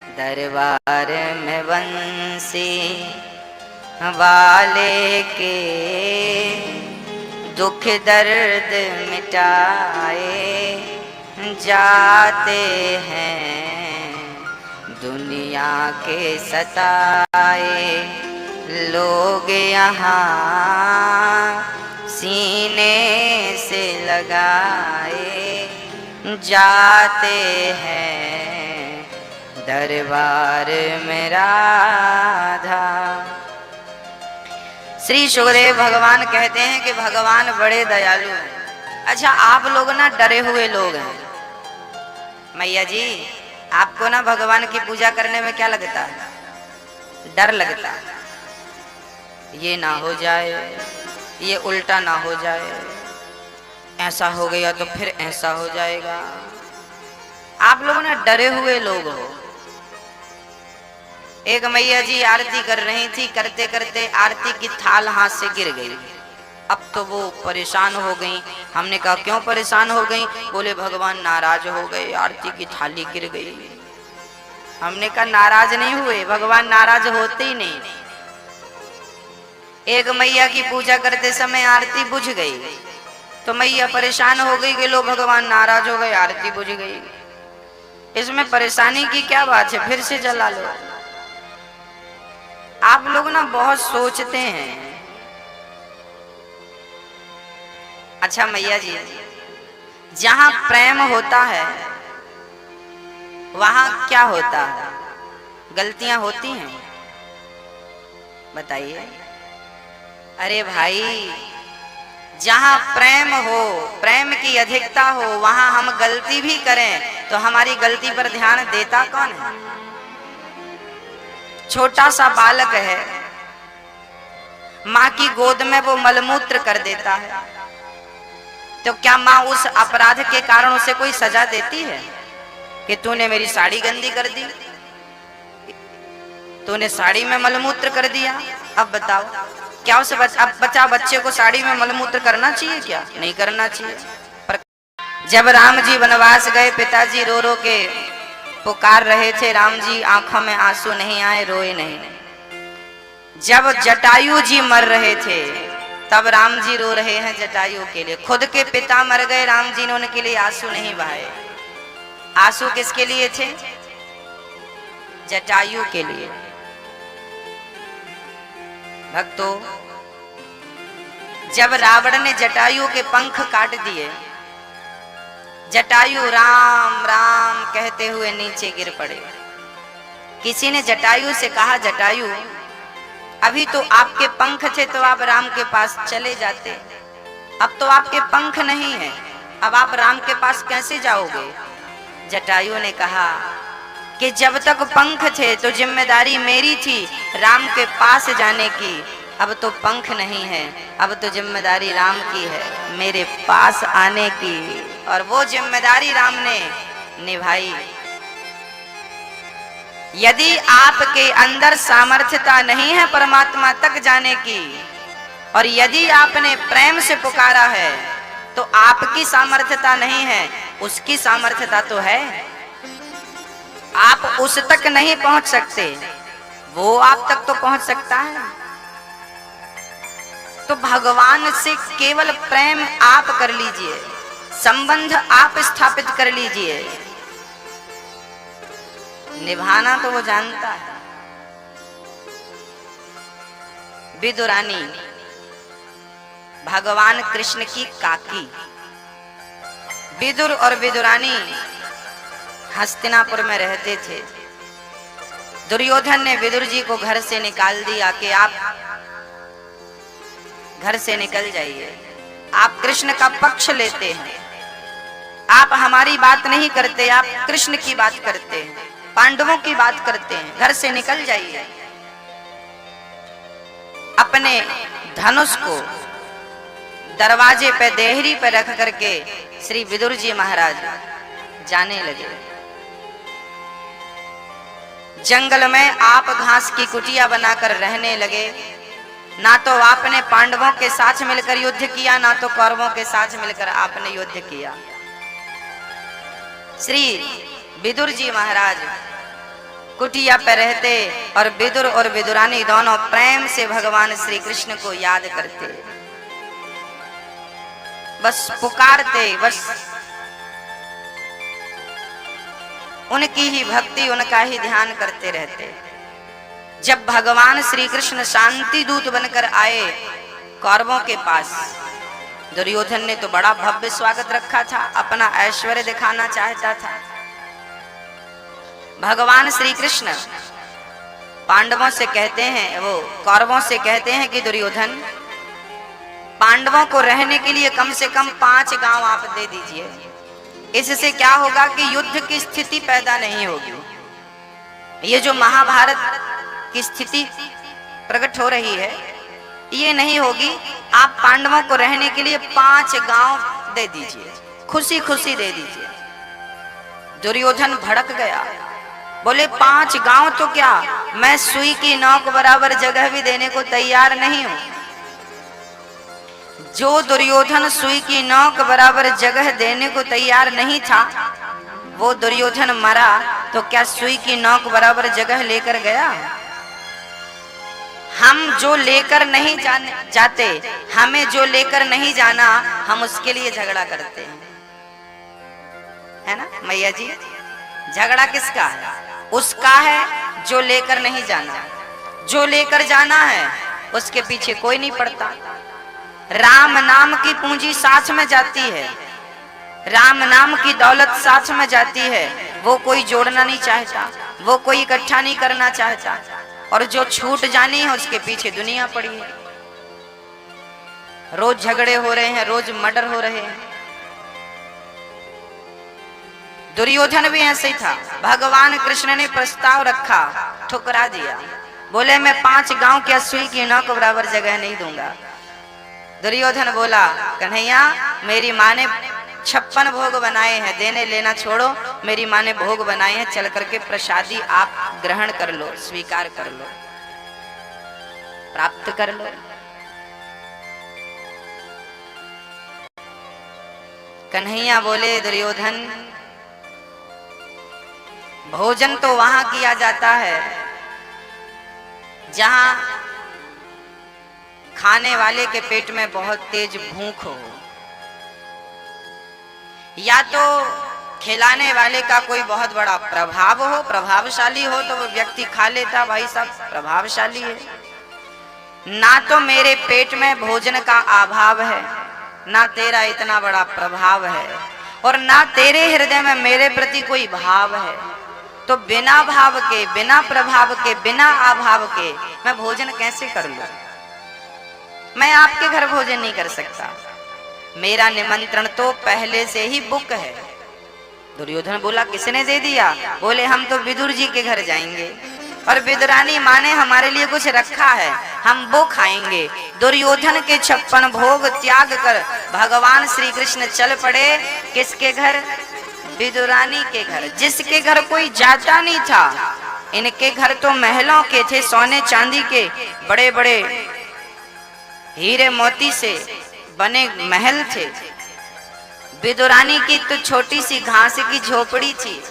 दरबार में बंसी वाले के दुख दर्द मिटाए जाते हैं, दुनिया के सताए लोग यहाँ सीने से लगाए जाते हैं, दरबार में राधा। श्री सुखदेव भगवान कहते हैं कि भगवान बड़े दयालु हैं। अच्छा, आप लोग ना डरे हुए लोग हैं। मैया जी, आपको ना भगवान की पूजा करने में क्या लगता है? डर लगता है। ये ना हो जाए, ये उल्टा ना हो जाए, ऐसा हो गया तो फिर ऐसा हो जाएगा। आप लोग ना डरे हुए लोग हो। एक मैया जी आरती कर रही थी, करते करते आरती की थाल हाथ से गिर गई। अब तो वो परेशान हो गई। हमने कहा क्यों परेशान हो गई? बोले भगवान नाराज हो गए, आरती की थाली गिर गई। हमने कहा नाराज नहीं हुए, भगवान नाराज होते ही नहीं। एक मैया की पूजा करते समय आरती बुझ गई तो मैया परेशान हो गई कि लो भगवान नाराज हो गए, आरती बुझ गई। इसमें परेशानी की क्या बात है, फिर से जला लो। आप लोग ना बहुत सोचते हैं। अच्छा मैया जी, जहां प्रेम होता है वहां क्या होता है? गलतियां होती हैं? बताइए। अरे भाई, जहां प्रेम हो, प्रेम की अधिकता हो, वहां हम गलती भी करें तो हमारी गलती पर ध्यान देता कौन है? छोटा सा बालक है, माँ की गोद में वो मलमूत्र कर देता है, तो क्या माँ उस अपराध के कारण उसे कोई सजा देती है कि तूने मेरी साड़ी गंदी कर दी, तूने साड़ी में मलमूत्र कर दिया? अब बताओ, क्या उस बच्चे को साड़ी में मलमूत्र करना चाहिए? क्या नहीं करना चाहिए। पर जब राम जी वनवास गए, पिताजी रो रो के पुकार रहे थे, राम जी आंखों में आंसू नहीं आए, रोए नहीं। जब जटायु जी मर रहे थे तब राम जी रो रहे हैं जटायु के लिए। खुद के पिता मर गए, राम जी ने उनके लिए आंसू नहीं बहाए। आंसू किसके लिए थे? जटायु के लिए। भक्तों, जब रावण ने जटायु के पंख काट दिए, जटायु राम राम कहते हुए नीचे गिर पड़े। किसी ने जटायु से कहा, जटायु अभी तो आपके पंख थे तो आप राम के पास चले जाते, अब तो आपके पंख नहीं है, अब आप राम के पास कैसे जाओगे? जटायु ने कहा कि जब तक पंख थे तो जिम्मेदारी मेरी थी राम के पास जाने की, अब तो पंख नहीं है, अब तो जिम्मेदारी राम की है मेरे पास आने की। और वो जिम्मेदारी राम ने निभाई। यदि आपके अंदर सामर्थ्यता नहीं है परमात्मा तक जाने की, और यदि आपने प्रेम से पुकारा है, तो आपकी सामर्थ्यता नहीं है, उसकी सामर्थ्यता तो है। आप उस तक नहीं पहुंच सकते, वो आप तक तो पहुंच सकता है। तो भगवान से केवल प्रेम आप कर लीजिए, संबंध आप स्थापित कर लीजिए। निभाना तो वो जानता है। विदुरानी भगवान कृष्ण की काकी। विदुर और विदुरानी हस्तिनापुर में रहते थे। दुर्योधन ने विदुर जी को घर से निकाल दिया कि आप घर से निकल जाइए, आप कृष्ण का पक्ष लेते हैं, आप हमारी बात नहीं करते, आप कृष्ण की बात करते हैं, पांडवों की बात करते हैं, घर से निकल जाइए। अपने धनुष को दरवाजे पे देहरी पे रख करके श्री विदुर जी महाराज जाने लगे। जंगल में आप घास की कुटिया बनाकर रहने लगे। ना तो आपने पांडवों के साथ मिलकर युद्ध किया, ना तो कौरवों के साथ मिलकर आपने युद्ध किया। श्री विदुर जी महाराज कुटिया पे रहते और विदुर और विदुरानी दोनों प्रेम से भगवान श्री कृष्ण को याद करते, बस पुकारते, बस उनकी ही भक्ति, उनका ही ध्यान करते रहते। जब भगवान श्री कृष्ण शांति दूत बनकर आए कौरवों के पास, दुर्योधन ने तो बड़ा भव्य स्वागत रखा था, अपना ऐश्वर्य दिखाना चाहता था। भगवान श्री कृष्ण पांडवों से कहते हैं, वो कौरवों से कहते हैं कि दुर्योधन, पांडवों को रहने के लिए कम से कम 5 गांव आप दे दीजिए। इससे क्या होगा कि युद्ध की स्थिति पैदा नहीं होगी। ये जो महाभारत की स्थिति प्रकट हो रही है, ये नहीं होगी। आप पांडवों को रहने के लिए 5 गांव दे दीजिए, खुशी खुशी दे दीजिए। दुर्योधन भड़क गया, बोले 5 गांव तो क्या, मैं सुई की नोक बराबर जगह भी देने को तैयार नहीं हूं। जो दुर्योधन सुई की नोक बराबर जगह देने को तैयार नहीं था, वो दुर्योधन मरा तो क्या सुई की नोक बराबर जगह लेकर गया? हम जो लेकर नहीं जाते, हमें जो लेकर नहीं जाना, हम उसके लिए झगड़ा करते हैं, है ना मैया जी? झगड़ा किसका है? उसका है जो लेकर नहीं जाना। जो लेकर जाना है उसके पीछे कोई नहीं पड़ता। राम नाम की पूंजी साथ में जाती है, राम नाम की दौलत साथ में जाती है। वो कोई जोड़ना नहीं चाहता, वो कोई इकट्ठा नहीं करना चाहता। और जो छूट जानी है उसके पीछे दुनिया पड़ी है। रोज झगड़े हो रहे हैं, रोज मर्डर हो रहे हैं। दुर्योधन भी ऐसे ही था। भगवान कृष्ण ने प्रस्ताव रखा, ठुकरा दिया, बोले मैं 5 गांव के सुई की नोक बराबर जगह नहीं दूंगा। दुर्योधन बोला, कन्हैया मेरी माँ ने 56 भोग बनाए हैं, देने लेना छोड़ो, मेरी माँ ने भोग बनाए हैं, चल करके प्रसादी आप ग्रहण कर लो, स्वीकार कर लो, प्राप्त कर लो। कन्हैया बोले, दुर्योधन भोजन तो वहां किया जाता है जहां खाने वाले के पेट में बहुत तेज भूख हो, या तो खिलाने वाले का कोई बहुत बड़ा प्रभाव हो, प्रभावशाली हो, तो वो व्यक्ति खा लेता, भाई साहब प्रभावशाली है। ना तो मेरे पेट में भोजन का अभाव है, ना तेरा इतना बड़ा प्रभाव है, और ना तेरे हृदय में मेरे प्रति कोई भाव है। तो बिना भाव के, बिना प्रभाव के, बिना अभाव के मैं भोजन कैसे कर लूं? मैं आपके घर भोजन नहीं कर सकता, मेरा निमंत्रण तो पहले से ही बुक है। दुर्योधन बोला, किसने दे दिया? बोले, हम तो विदुर जी के घर जाएंगे और विदुरानी माँ ने हमारे लिए कुछ रखा है, हम वो खाएंगे। दुर्योधन के 56 भोग त्याग कर भगवान श्री कृष्ण चल पड़े किसके घर? विदुरानी के घर, जिसके घर कोई जाता नहीं था। इनके घर तो महलों के थे, सोने चांदी के बड़े बड़े हीरे मोती से बने महल थे। विदुरानी की तो छोटी सी घास की झोपड़ी थी।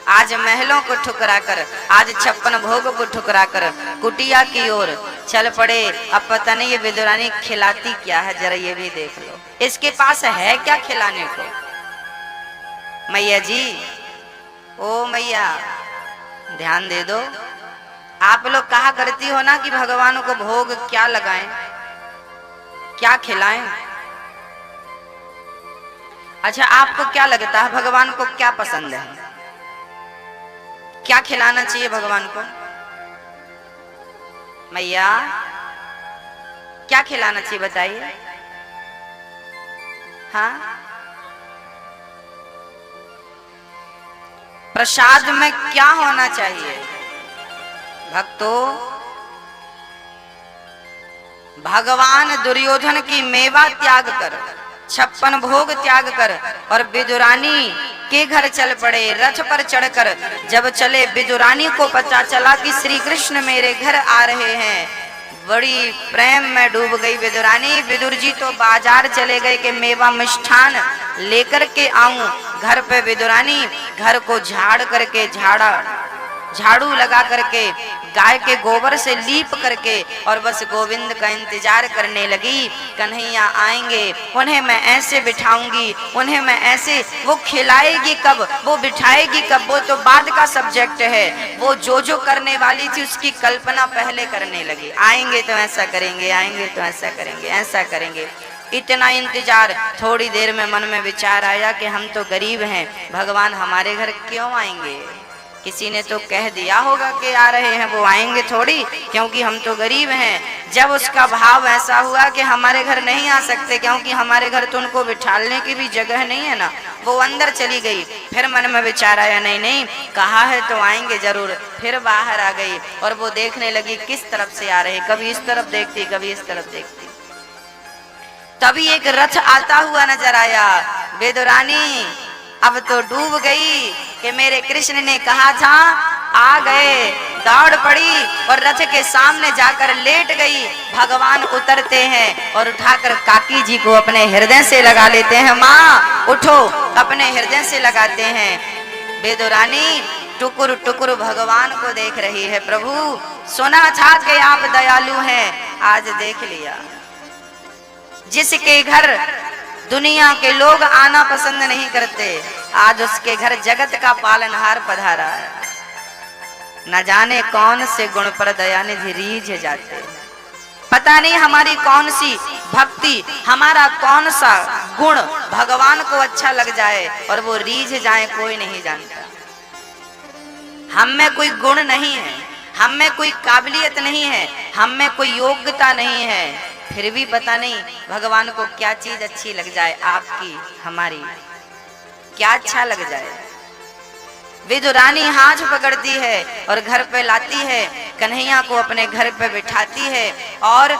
आज महलों को ठुकरा कर, आज 56 भोग को ठुकरा कर कुटिया की ओर चल पड़े। अब पता नहीं ये विदुरानी खिलाती क्या है, जरा ये भी देख लो, इसके पास है क्या खिलाने को? मैया जी, ओ मैया ध्यान दे दो। आप लोग कहा करती हो ना कि भगवान को भोग क्या लगाएं, क्या खिलाएं। अच्छा, आपको क्या लगता है भगवान को क्या पसंद है? क्या खिलाना चाहिए भगवान को? मैया क्या खिलाना चाहिए बताइए? हाँ, प्रसाद में क्या होना चाहिए भक्तों? भगवान दुर्योधन की मेवा त्याग कर, 56 भोग त्याग कर और विदुरानी के घर चल पड़े। रथ पर चढ़कर जब चले, विदुरानी को पता चला कि श्री कृष्ण मेरे घर आ रहे हैं। बड़ी प्रेम में डूब गई विदुरानी। विदुर जी तो बाजार चले गए कि मेवा मिष्ठान लेकर के आऊं। घर पे विदुरानी घर को झाड़ करके झाड़ा, झाड़ू लगा करके गाय के गोबर से लीप करके और बस गोविंद का इंतजार करने लगी। कन्हैया आएंगे, उन्हें मैं ऐसे बिठाऊंगी, उन्हें मैं ऐसे, वो खिलाएगी कब, वो बिठाएगी कब, वो तो बाद का सब्जेक्ट है। वो जो करने वाली थी उसकी कल्पना पहले करने लगी। आएंगे तो ऐसा करेंगे, आएंगे तो ऐसा करेंगे, ऐसा करेंगे। इतना इंतजार। थोड़ी देर में मन में विचार आया कि हम तो गरीब हैं, भगवान हमारे घर क्यों आएंगे? किसी ने तो कह दिया होगा कि आ रहे हैं, वो आएंगे थोड़ी, क्योंकि हम तो गरीब हैं। जब उसका भाव ऐसा हुआ कि हमारे घर नहीं आ सकते, क्योंकि हमारे घर तो उनको बिठाने की भी जगह नहीं है ना, वो अंदर चली गई। फिर मन में विचार आया, नहीं नहीं, कहा है तो आएंगे जरूर। फिर बाहर आ गई और वो देखने लगी किस तरफ से आ रहे, कभी इस तरफ देखती, कभी इस तरफ देखती। तभी एक रथ आता हुआ नजर आया। वेदुरानी अब तो डूब गई कि मेरे कृष्ण ने कहा था, आ गए। दौड़ पड़ी और रथ के सामने जाकर लेट गई। भगवान उतरते हैं और उठाकर काकी जी को अपने हृदय से लगा लेते हैं। माँ उठो, अपने हृदय से लगाते हैं। वेदुरानी टुकुर टुकुर भगवान को देख रही है। प्रभु सुना था कि आप दयालु हैं, आज देख लिया। जिसके घर दुनिया के लोग आना पसंद नहीं करते, आज उसके घर जगत का पालनहार पधारा है। न जाने कौन से गुण पर दयानिधि रीझ जाते। पता नहीं हमारी कौन सी भक्ति, हमारा कौन सा गुण भगवान को अच्छा लग जाए और वो रीझ जाए, कोई नहीं जानता। हम में कोई गुण नहीं है, हम में कोई काबिलियत नहीं है, हम में कोई योग्यता नहीं है, फिर भी पता नहीं भगवान को क्या चीज अच्छी लग जाए। आपकी हमारी क्या अच्छा लग जाए। विदुरानी हाथ पकड़ती है और घर पे लाती है, कन्हैया को अपने घर पे बिठाती है और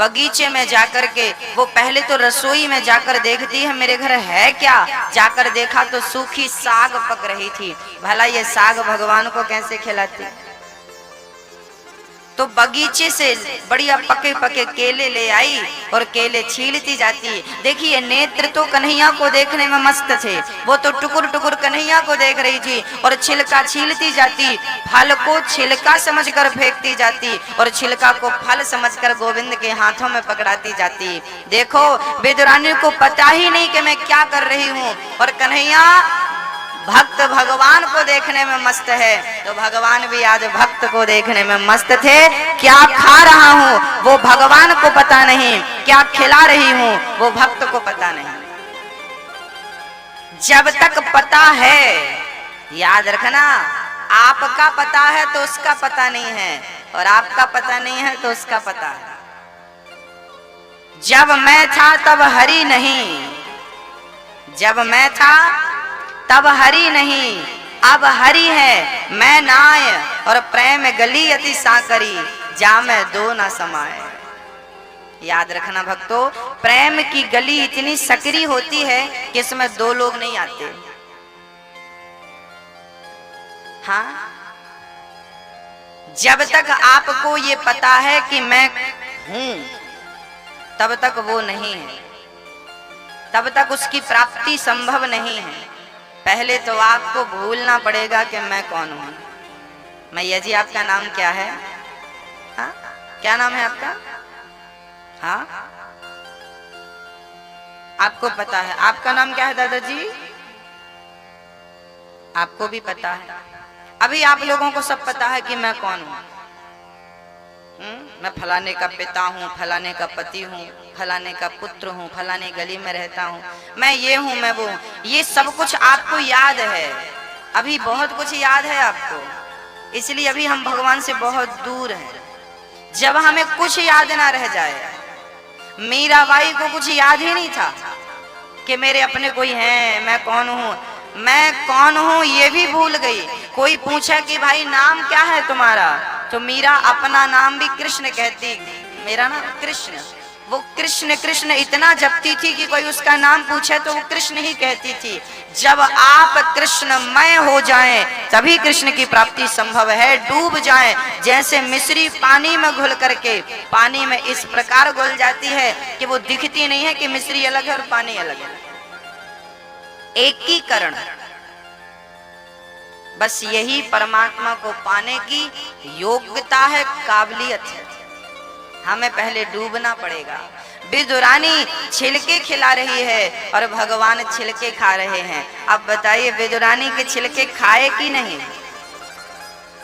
बगीचे में जाकर के वो पहले तो रसोई में जाकर देखती है मेरे घर है क्या। जाकर देखा तो सूखी साग पक रही थी। भला ये साग भगवान को कैसे खिलाती? तो बगीचे से बढ़िया पके पके केले ले आई और केले छीलती जाती। देखिए नेत्र तो कन्हैया को देखने में मस्त थे, वो तो टुकुर टुकुर कन्हैया को देख रही थी और छिलका छीलती जाती। फल को छिलका समझकर फेंकती जाती और छिलका को फल समझकर गोविंद के हाथों में पकड़ाती जाती। देखो वेदुरानी को पता ही नहीं कि मैं क्या कर रही हूँ और कन्हैया भक्त भगवान को देखने में मस्त है। तो भगवान भी आज भक्त को देखने में मस्त थे। क्या खा रहा हूँ वो भगवान को पता नहीं, क्या खिला रही हूँ वो भक्त को पता नहीं। जब तक पता है, याद रखना, आपका पता है तो उसका पता नहीं है और आपका पता नहीं है तो उसका पता है। जब मैं था तब हरि नहीं, जब मैं था तब हरि नहीं, अब हरि है मैं नाय और प्रेम गली अति साकरी, जा मैं दो ना समाए। याद रखना भक्तों, प्रेम की गली इतनी सकरी होती है कि इसमें दो लोग नहीं आते। हाँ, जब तक आपको ये पता है कि मैं हूं तब तक वो नहीं है, तब तक उसकी प्राप्ति संभव नहीं है। पहले तो आपको भूलना पड़ेगा कि मैं कौन हूं। मैया जी आपका नाम क्या है? हाँ, क्या नाम है आपका? हाँ, आपको पता है? आपका नाम क्या है दादाजी? आपको भी पता है। अभी आप लोगों को सब पता है कि मैं कौन हूं। मैं फलाने का पिता हूँ, फलाने का पति हूँ, फलाने का पुत्र हूँ, फलाने गली में रहता हूँ, मैं ये हूँ, मैं वो हूँ। ये सब कुछ आपको याद है, अभी बहुत कुछ याद है आपको, इसलिए अभी हम भगवान से बहुत दूर हैं। जब हमें कुछ याद ना रह जाए, मीराबाई को कुछ याद ही नहीं था कि मेरे अपने कोई हैं, मैं कौन हूँ, मैं कौन हूँ ये भी भूल गई। कोई पूछा कि भाई नाम क्या है तुम्हारा, तो मीरा अपना नाम भी कृष्ण कहती, मेरा नाम कृष्ण। वो कृष्ण कृष्ण इतना जपती थी कि कोई उसका नाम पूछे तो वो कृष्ण ही कहती थी। जब आप कृष्णमय हो जाएं तभी कृष्ण की प्राप्ति संभव है। डूब जाएं, जैसे मिश्री पानी में घुल करके पानी में इस प्रकार घुल जाती है कि वो दिखती नहीं है कि मिश्री अलग है और पानी अलग है। एकीकरण। बस यही परमात्मा को पाने की योग्यता है, काबिलियत है। हमें पहले डूबना पड़ेगा। विदुरानी छिलके खिला रही है और भगवान छिलके खा रहे हैं। अब बताइए, विदुरानी के छिलके खाए कि नहीं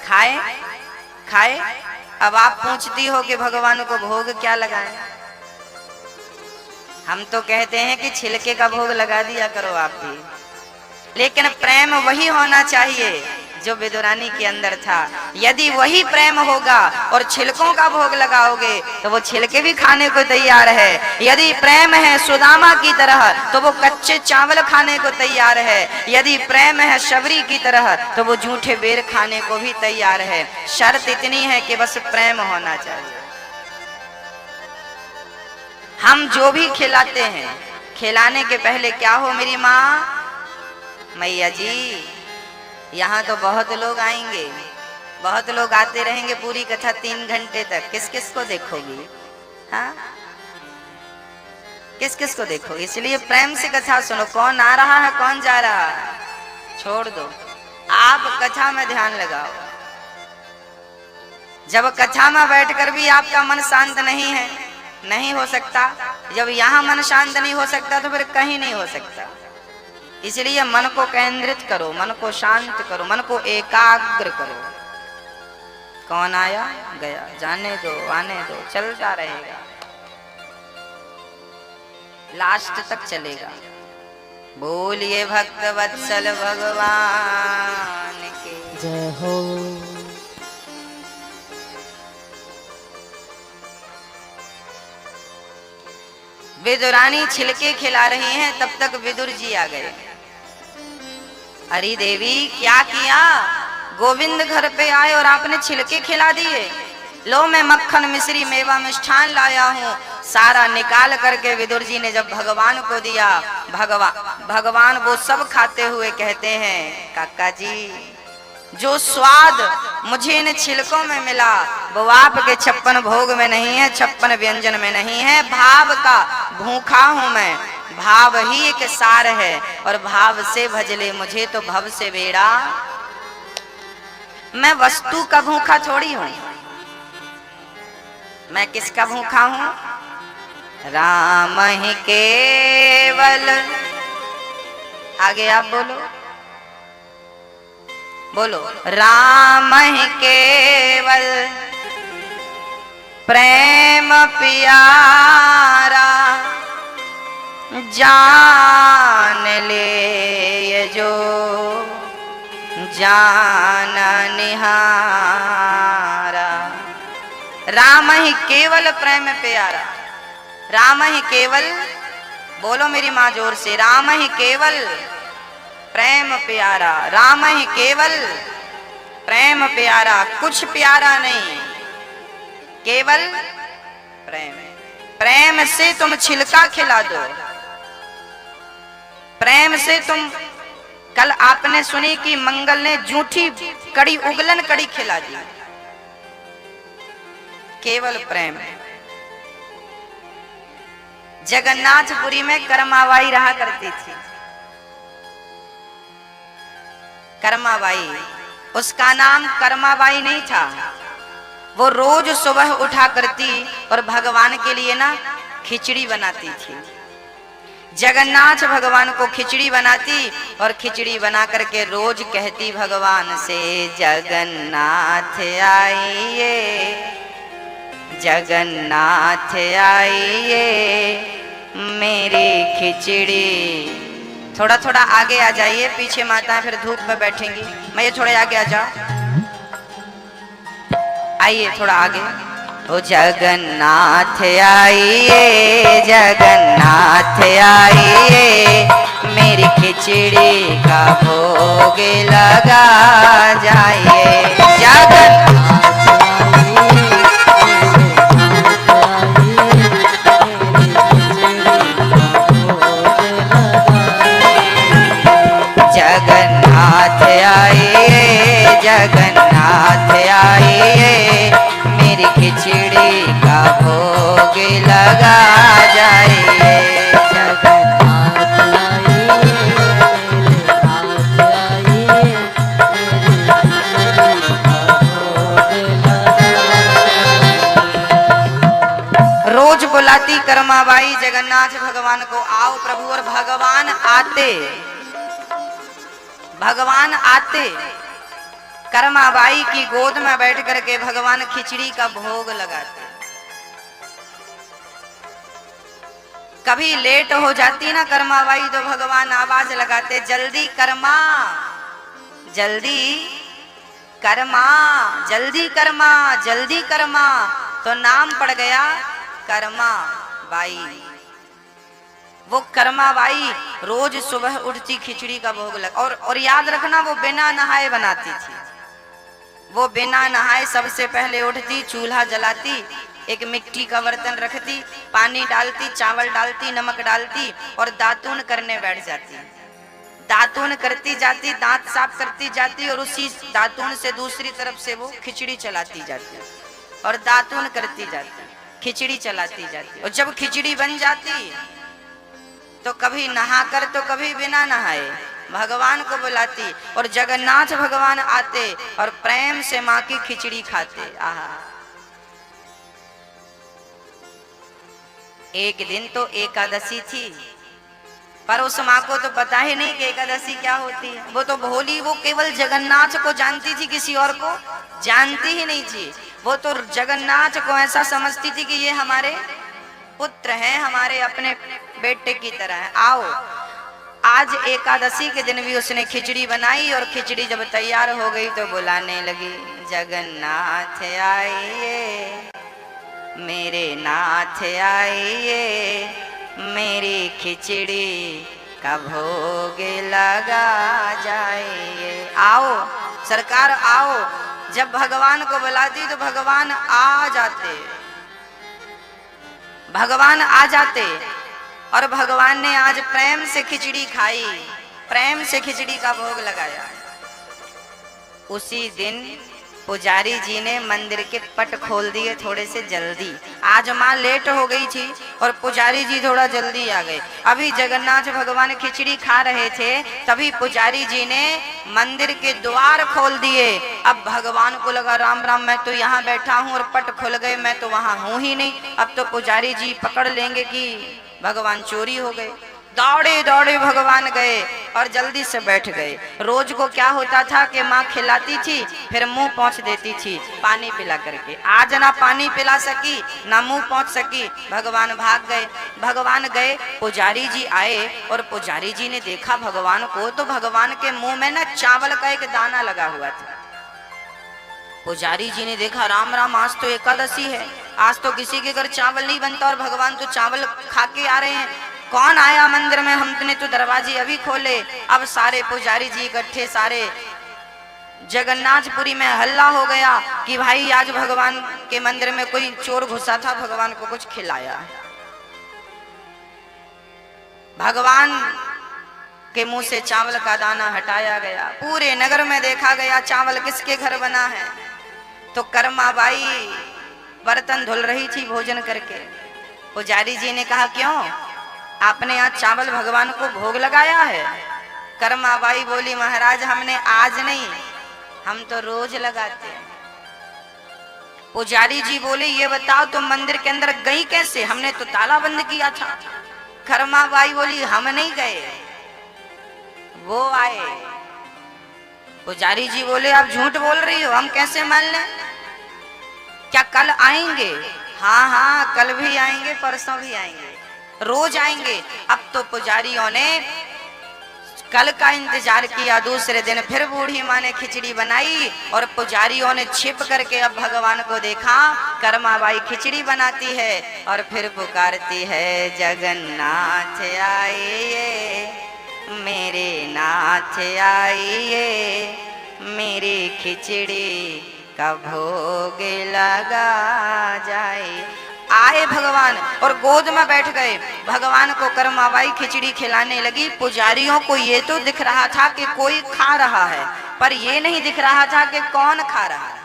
खाए? खाए। अब आप पूछती हो कि भगवान को भोग क्या लगाएं? हम तो कहते हैं कि छिलके का भोग लगा दिया करो आप भी, लेकिन प्रेम वही होना चाहिए जो विदुरानी के अंदर था। यदि वही प्रेम होगा और छिलकों का भोग लगाओगे तो वो छिलके भी खाने को तैयार है। यदि प्रेम है सुदामा की तरह तो वो कच्चे चावल खाने को तैयार है। यदि प्रेम है शबरी की तरह तो वो झूठे बेर खाने को भी तैयार है। शर्त इतनी है कि बस प्रेम होना चाहिए। हम जो भी खिलाते हैं, खिलाने के पहले क्या हो मेरी माँ? मैया जी, यहाँ तो बहुत लोग आएंगे, बहुत लोग आते रहेंगे पूरी कथा 3 घंटे तक। किस किस को देखोगी? हाँ, किस किस को देखोगी? इसलिए प्रेम से कथा सुनो। कौन आ रहा है, कौन जा रहा है, छोड़ दो। आप कथा में ध्यान लगाओ। जब कथा में बैठकर भी आपका मन शांत नहीं है, नहीं हो सकता। जब यहाँ मन शांत नहीं हो सकता तो फिर कहीं नहीं हो सकता। इसलिए मन को केंद्रित करो, मन को शांत करो, मन को एकाग्र करो। कौन आया गया, जाने दो, आने दो, चलता रहेगा, लास्ट तक चलेगा। बोलिए भक्त वत्सल भगवान के जय हो। विदुरानी छिलके खिला रही हैं, तब तक विदुर जी आ गए। अरे देवी, क्या किया? गोविंद घर पे आए और आपने छिलके खिला दिए। लो, मैं मक्खन मिश्री मेवा मिष्ठान लाया हूँ। सारा निकाल करके विदुर जी ने जब भगवान को दिया, भगवान वो सब खाते हुए कहते हैं, काका जी, जो स्वाद मुझे इन छिलकों में मिला वो आपके 56 भोग में नहीं है, 56 व्यंजन में नहीं है। भाव का भूखा हूं मैं, भाव ही एक सार है और भाव से भजले मुझे तो भव से बेड़ा। मैं वस्तु का भूखा थोड़ी हूं, मैं किसका भूखा हूं? राम ही केवल। आगे आप बोलो, बोलो। राम ही केवल प्रेम प्यारा, जान ले ये जो जान निहारा। राम ही केवल प्रेम प्यारा, राम ही केवल। बोलो मेरी माँ जोर से, राम ही केवल प्रेम प्यारा, राम ही केवल प्रेम प्यारा। कुछ प्यारा नहीं, केवल प्रेम। प्रेम से तुम छिलका खिला दो, प्रेम से तुम। कल आपने सुनी कि मंगल ने जूठी कड़ी, उगलन कड़ी खिला दी, केवल प्रेम। जगन्नाथपुरी में कर्माबाई रहा करती थी। कर्माबाई, उसका नाम कर्माबाई नहीं था। वो रोज सुबह उठा करती और भगवान के लिए ना खिचड़ी बनाती थी। जगन्नाथ भगवान को खिचड़ी बनाती और खिचड़ी बना करके रोज कहती भगवान से, जगन्नाथ आइए, जगन्नाथ आइए मेरी खिचड़ी। थोड़ा थोड़ा आगे आ जाइए, पीछे माता फिर धूप में बैठेंगी। मैं ये थोड़े आगे आ जाओ, आइए थोड़ा आगे। ओ जगन्नाथ आइए, जगन्नाथ आइए मेरी खिचड़ी का भोग लगा जाइए। जगन्नाथ आइए, जगन्नाथ आइए मेरी खिचड़ी का भोग लगा जाइए। जगन्नाथ आइए, बुलाती कर्माबाई जगन्नाथ भगवान को, आओ प्रभु। और भगवान आते कर्माबाई की गोद में बैठ करके भगवान खिचड़ी का भोग लगाते। कभी लेट हो जाती ना कर्माबाई तो भगवान आवाज लगाते, जल्दी कर्मा, जल्दी कर्मा, जल्दी कर्मा, जल्दी कर्मा। तो नाम पड़ गया कर्मा बाई। वो कर्मा बाई रोज सुबह उठती खिचड़ी का भोग लगा। और याद रखना वो बिना नहाए बनाती थी। वो बिना नहाए सबसे पहले उठती, चूल्हा जलाती, एक मिट्टी का बर्तन रखती, पानी डालती, चावल डालती, नमक डालती और दातून करने बैठ जाती। दातून करती जाती, दांत साफ करती जाती और उसी दातून से दूसरी तरफ से वो खिचड़ी चलाती जाती और दातून करती जाती, खिचड़ी चलाती जाती। और जब खिचड़ी बन जाती तो कभी नहाकर तो कभी बिना नहाए भगवान को बुलाती और जगन्नाथ भगवान आते और प्रेम से माँ की खिचड़ी खाते। आहा, एक दिन तो एकादशी थी, पर उस माँ को तो पता ही नहीं कि एकादशी क्या होती है। वो तो भोली, वो केवल जगन्नाथ को जानती थी, किसी और को जानती ही नहीं थी। वो तो जगन्नाथ को ऐसा समझती थी कि ये हमारे पुत्र हैं, हमारे अपने बेटे की तरह है। आओ, आज एकादशी के दिन भी उसने खिचड़ी बनाई और खिचड़ी जब तैयार हो गई तो बुलाने लगी, जगन्नाथ आइए, मेरे नाथ आइए, मेरी खिचड़ी का भोग लगा जाइए। आओ सरकार आओ। जब भगवान को बुलाती तो भगवान आ जाते, भगवान आ जाते। और भगवान ने आज प्रेम से खिचड़ी खाई, प्रेम से खिचड़ी का भोग लगाया। उसी दिन पुजारी जी ने मंदिर के पट खोल दिए थोड़े से जल्दी। आज माँ लेट हो गई थी और पुजारी जी थोड़ा जल्दी आ गए। अभी जगन्नाथ भगवान खिचड़ी खा रहे थे, तभी पुजारी जी ने मंदिर के द्वार खोल दिए। अब भगवान को लगा राम राम, मैं तो यहाँ बैठा हूँ और पट खुल गए, मैं तो वहाँ हूँ ही नहीं। अब तो पुजारी जी पकड़ लेंगे कि भगवान चोरी हो गए। दौड़े दौड़े भगवान गए और जल्दी से बैठ गए। रोज को क्या होता था कि माँ खिलाती थी, फिर मुंह पहुँच देती थी पानी पिला करके। आज ना पानी पिला सकी ना मुंह पहुँच सकी, भगवान भाग गए। भगवान गए, पुजारी जी आए और पुजारी जी ने देखा भगवान को, तो भगवान के मुंह में ना चावल का एक दाना लगा हुआ था। पुजारी जी ने देखा राम राम, आज तो एकादशी है, आज तो किसी के घर चावल नहीं बनता और भगवान तो चावल खा के आ रहे हैं। कौन आया मंदिर में? हमने तो दरवाजे अभी खोले। अब सारे पुजारी जी इकट्ठे, सारे जगन्नाथपुरी में हल्ला हो गया कि भाई आज भगवान के मंदिर में कोई चोर घुसा था, भगवान को कुछ खिलाया। भगवान के मुंह से चावल का दाना हटाया गया। पूरे नगर में देखा गया चावल किसके घर बना है। तो कर्माबाई बर्तन धुल रही थी भोजन करके। पुजारी जी ने कहा, क्यों आपने आज चावल भगवान को भोग लगाया है? कर्माबाई बोली, महाराज हमने आज नहीं, हम तो रोज लगाते हैं। पुजारी जी बोले, ये बताओ तुम मंदिर के अंदर गई कैसे? हमने तो ताला बंद किया था। कर्माबाई बोली, हम नहीं गए, वो आए। पुजारी जी बोले, आप झूठ बोल रही हो, हम कैसे मान लें? क्या कल आएंगे? हाँ हाँ, कल भी आएंगे, परसों भी आएंगे, रोज आएंगे। अब तो पुजारियों ने कल का इंतजार किया। दूसरे दिन फिर बूढ़ी माँ ने खिचड़ी बनाई और पुजारियों ने छिप करके अब भगवान को देखा। कर्माबाई खिचड़ी बनाती है और फिर पुकारती है, जगन्नाथ आइए, मेरे नाथ आइए, मेरी खिचड़ी का भोग लगा जाए। आए भगवान और गोद में बैठ गए। भगवान को कर्माबाई खिचड़ी खिलाने लगी। पुजारियों को ये तो दिख रहा था कि कोई खा रहा है, पर ये नहीं दिख रहा था कि कौन खा रहा है।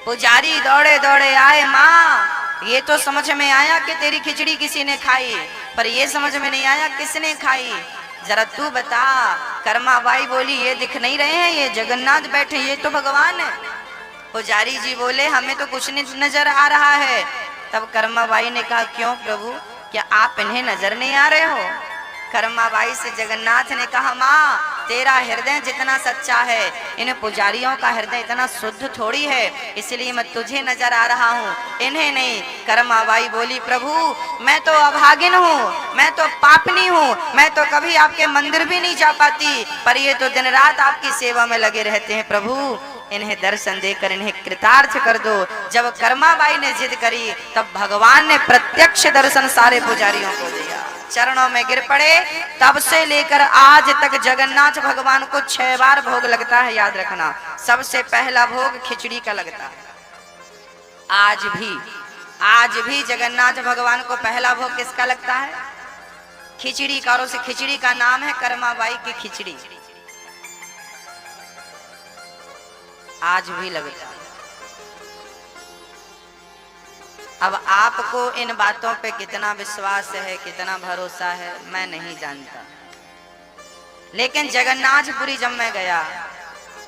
पुजारी दौड़े दौड़े आए, माँ ये तो समझ में आया कि तेरी खिचड़ी किसी ने खाई, पर ये समझ में नहीं आया किसने खाई, जरा तू बता। कर्माबाई बोली, ये दिख नहीं रहे हैं, ये जगन्नाथ बैठे, ये तो भगवान है। पुजारी जी बोले, हमें तो कुछ नहीं नजर आ रहा है। तब कर्माबाई ने कहा, क्यों प्रभु, क्या आप इन्हें नजर नहीं आ रहे हो? कर्माबाई से जगन्नाथ ने कहा, माँ तेरा हृदय जितना सच्चा है, इन पुजारियों का हृदय इतना शुद्ध थोड़ी है, इसलिए मैं तुझे नजर आ रहा हूँ, इन्हें नहीं। कर्माबाई बोली, प्रभु मैं तो अभागिन हूँ, मैं तो पापनी हूँ, मैं तो कभी आपके मंदिर भी नहीं जा पाती, पर ये तो दिन रात आपकी सेवा में लगे रहते हैं। प्रभु इन्हें दर्शन देकर इन्हें कृतार्थ कर दो। जब कर्माबाई ने जिद करी, तब भगवान ने प्रत्यक्ष दर्शन सारे पुजारियों को दिया, चरणों में गिर पड़े। तब से लेकर आज तक जगन्नाथ भगवान को 6 बार भोग लगता है, याद रखना। सबसे पहला भोग खिचड़ी का लगता है। आज भी जगन्नाथ भगवान को पहला भोग किसका लगता है? खिचड़ी का। और उस खिचड़ी का नाम है कर्माबाई की खिचड़ी। आज भी लगता है। अब आपको इन बातों पे कितना विश्वास है, कितना भरोसा है, मैं नहीं जानता। लेकिन जगन्नाथपुरी जब मैं गया,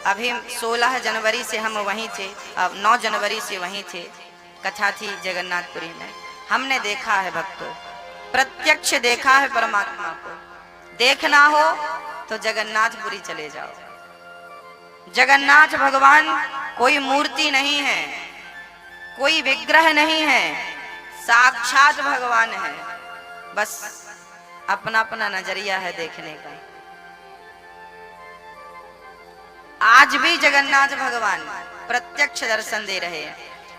अभी 16 जनवरी से हम वहीं थे, अब 9 जनवरी से वहीं थे, कथा थी जगन्नाथपुरी में। हमने देखा है भक्तों, प्रत्यक्ष देखा है परमात्मा को। देखना हो तो जगन्नाथपुरी चले जाओ। जगन्नाथ भगवान कोई मूर्ति नहीं है, कोई विग्रह नहीं है, साक्षात भगवान है। बस अपना अपना नजरिया है देखने का। आज भी जगन्नाथ भगवान प्रत्यक्ष दर्शन दे रहे हैं।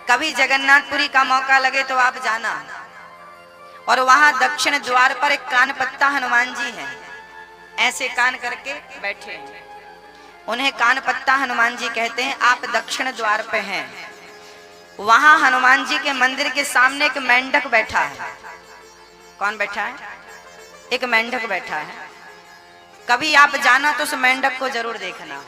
कभी जगन्नाथपुरी का मौका लगे तो आप जाना। और वहां दक्षिण द्वार पर एक कान पत्ता हनुमान जी हैं, ऐसे कान करके बैठे हैं, उन्हें कान पत्ता हनुमान जी कहते हैं। आप दक्षिण द्वार पे हैं, वहां हनुमान जी के मंदिर के सामने एक मेंढक बैठा है। कौन बैठा है? एक मेंढक बैठा है। कभी आप जाना तो उस मेंढक को जरूर देखना।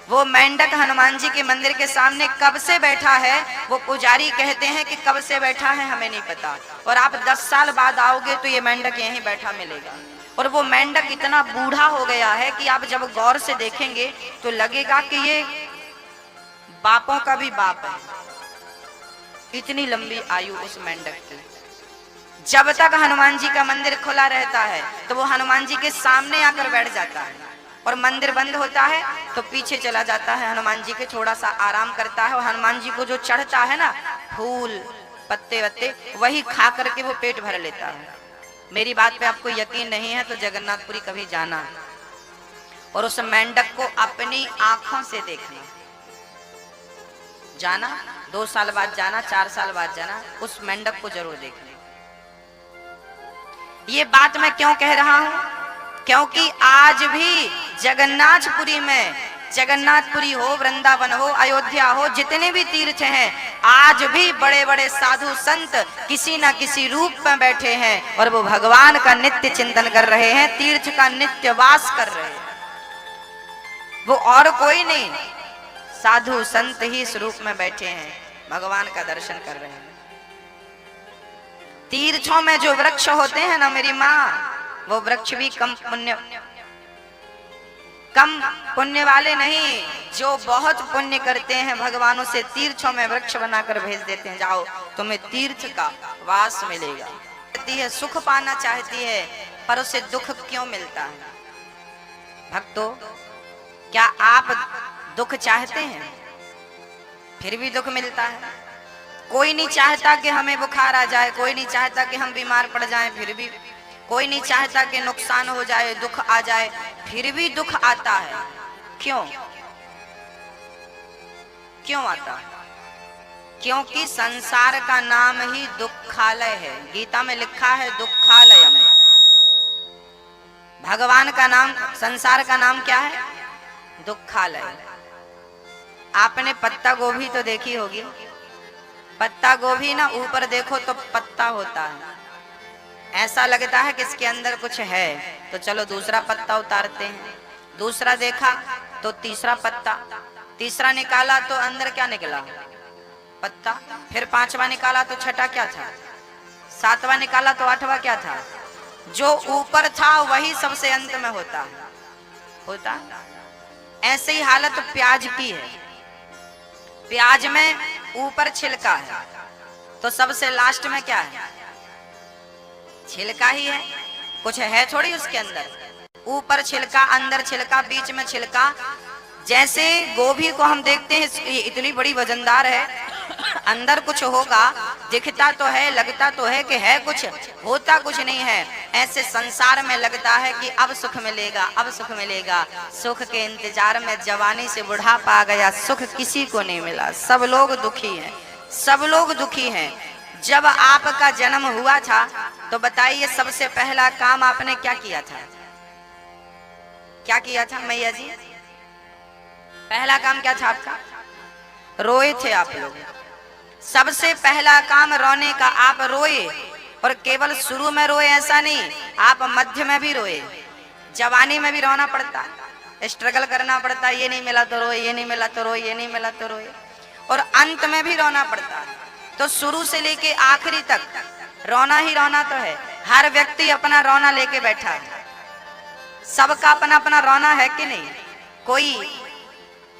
वो मेंढक हनुमान जी के मंदिर के सामने कब से बैठा है, वो पुजारी कहते हैं कि कब से बैठा है हमें नहीं पता, और आप 10 साल बाद आओगे तो ये मेंढक यहीं बैठा मिलेगा। और वो मेंढक इतना बूढ़ा हो गया है कि आप जब गौर से देखेंगे तो लगेगा कि ये बापों का भी बाप है, इतनी लंबी आयु उस मेंढक की। जब तक हनुमान जी का मंदिर खुला रहता है तो वो हनुमान जी के सामने आकर बैठ जाता है, और मंदिर बंद होता है तो पीछे चला जाता है, हनुमान जी के थोड़ा सा आराम करता है। और हनुमान जी को जो चढ़ता है ना, फूल पत्ते वत्ते, वही खा करके वो पेट भर लेता है। मेरी बात पे आपको यकीन नहीं है तो जगन्नाथपुरी कभी जाना और उस मेंढक को अपनी आंखों से देखना। जाना, 2 साल बाद जाना, 4 साल बाद जाना, उस मेंढक को जरूर देखना। ये बात मैं क्यों कह रहा हूं? क्योंकि आज भी जगन्नाथपुरी में, जगन्नाथपुरी हो, वृंदावन हो, अयोध्या हो, जितने भी तीर्थ हैं, आज भी बड़े बड़े साधु संत किसी न किसी रूप में बैठे हैं और वो भगवान का नित्य चिंतन कर रहे हैं, तीर्थ का नित्य वास कर रहे हैं। वो और कोई नहीं, साधु संत ही इस रूप में बैठे हैं, भगवान का दर्शन कर रहे हैं। तीर्थों में जो वृक्ष होते हैं ना मेरी माँ, वो वृक्ष भी कम पुण्य वाले नहीं, जो बहुत पुण्य करते हैं भगवानों से तीर्थों में वृक्ष बनाकर भेज देते हैं, जाओ तुम्हें तीर्थ का वास मिलेगा। चाहती है, सुख पाना चाहती है, पर उसे दुख क्यों मिलता है? भक्तों, क्या आप दुख चाहते हैं फिर भी दुख मिलता है? कोई नहीं चाहता कि हमें बुखार आ जाए, कोई नहीं चाहता कि हम बीमार पड़ जाएं, फिर भी कोई नहीं चाहता कि नुकसान हो जाए, दुख आ जाए, फिर भी दुख आता है। क्यों? क्यों आता है? क्योंकि संसार का नाम ही दुखालय है। गीता में लिखा है दुखालयम। भगवान का नाम, संसार का नाम क्या है? दुखालय। आपने पत्ता गोभी तो देखी होगी। पत्ता गोभी ना ऊपर देखो तो पत्ता होता है, ऐसा लगता है कि इसके अंदर कुछ है, तो चलो दूसरा पत्ता उतारते हैं। दूसरा देखा तो तीसरा पत्ता, तीसरा निकाला तो अंदर क्या निकला? पत्ता। फिर 5वां निकाला तो 6ठा क्या था? 7वां निकाला तो 8वां क्या था? जो ऊपर था वही सबसे अंत में होता। ऐसे ही हालत प्याज की है। प्याज में ऊपर छिलका है तो सबसे लास्ट में क्या है? छिलका ही है, कुछ है थोड़ी उसके अंदर। ऊपर छिलका, अंदर छिलका, बीच में छिलका। जैसे गोभी को हम देखते हैं इतनी बड़ी वजनदार है, अंदर कुछ होगा, दिखता तो है, लगता तो है कि है कुछ, होता कुछ नहीं है। ऐसे संसार में लगता है कि अब सुख मिलेगा, अब सुख मिलेगा। सुख के इंतजार में जवानी से बुढ़ापा आ गया, सुख किसी को नहीं मिला। सब लोग दुखी हैं, सब लोग दुखी हैं। जब आपका जन्म हुआ था तो बताइए सबसे पहला काम आपने क्या किया था? क्या किया था मैया जी? पहला काम क्या था आपका? रोए थे आप लोग। सबसे पहला काम रोने का। आप रोए, और केवल शुरू में रोए ऐसा नहीं, आप मध्य में भी रोए, जवानी में भी रोना पड़ता, स्ट्रगल करना पड़ता। ये नहीं मिला तो रोए, ये नहीं मिला तो रोए, ये नहीं मिला तो रोए, और अंत में भी रोना पड़ता। तो शुरू से लेके आखिरी तक रोना ही रोना तो है। हर व्यक्ति अपना रोना लेके बैठा है, सबका अपना अपना रोना है कि नहीं? कोई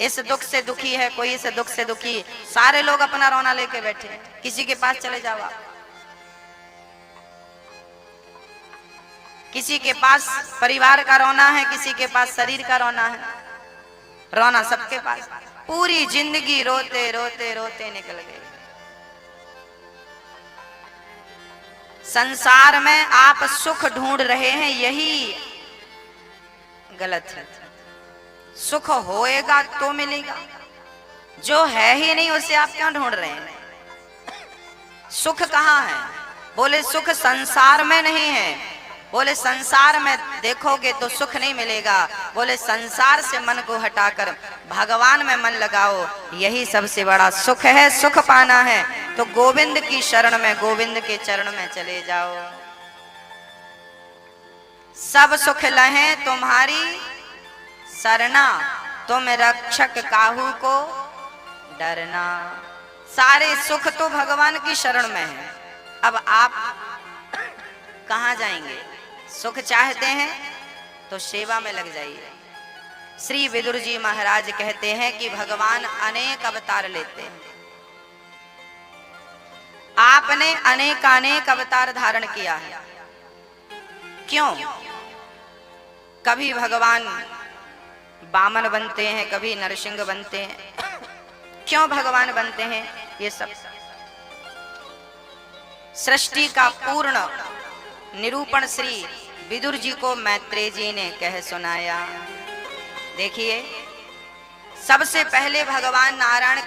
इस दुख से दुखी है, कोई इस दुख से दुखी, सारे लोग अपना रोना लेके बैठे। किसी के पास चले जाओ आप, किसी के पास परिवार का रोना है, किसी के पास शरीर का रोना है। रोना सबके पास। पूरी जिंदगी रोते रोते रोते निकल गई। संसार में आप सुख ढूंढ रहे हैं, यही गलत है। सुख होएगा तो मिलेगा, जो है ही नहीं उसे आप क्यों ढूंढ रहे हैं? सुख कहाँ है? बोले सुख संसार में नहीं है। बोले संसार में देखोगे तो सुख नहीं मिलेगा। बोले संसार से मन को हटाकर भगवान में मन लगाओ, यही सबसे बड़ा सुख है। सुख पाना है तो गोविंद की शरण में, गोविंद के चरण में चले जाओ। सब सुख लहें तुम्हारी सरना, तुम रक्षक काहू को डरना। सारे सुख तो भगवान की शरण में है। अब आप कहाँ जाएंगे? सुख चाहते हैं तो सेवा में लग जाइए। श्री विदुर जी महाराज कहते हैं कि भगवान अनेक अवतार लेते हैं। आपने अनेक अवतार धारण किया है। क्यों? कभी भगवान वामन बनते हैं, कभी नरसिंह बनते हैं। क्यों भगवान बनते हैं? ये सब सृष्टि का पूर्ण निरूपण श्री विदुर जी को मैत्रेय जी ने कह सुनाया। देखिए, सबसे पहले भगवान नारायण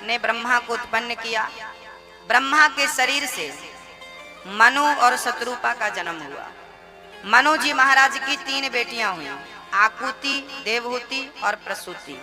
ने ब्रह्मा को उत्पन्न किया। ब्रह्मा के शरीर से मनु और शत्रुपा का जन्म हुआ। मनु जी महाराज की 3 बेटियां हुई, आकुति, देवहूति और प्रसूति।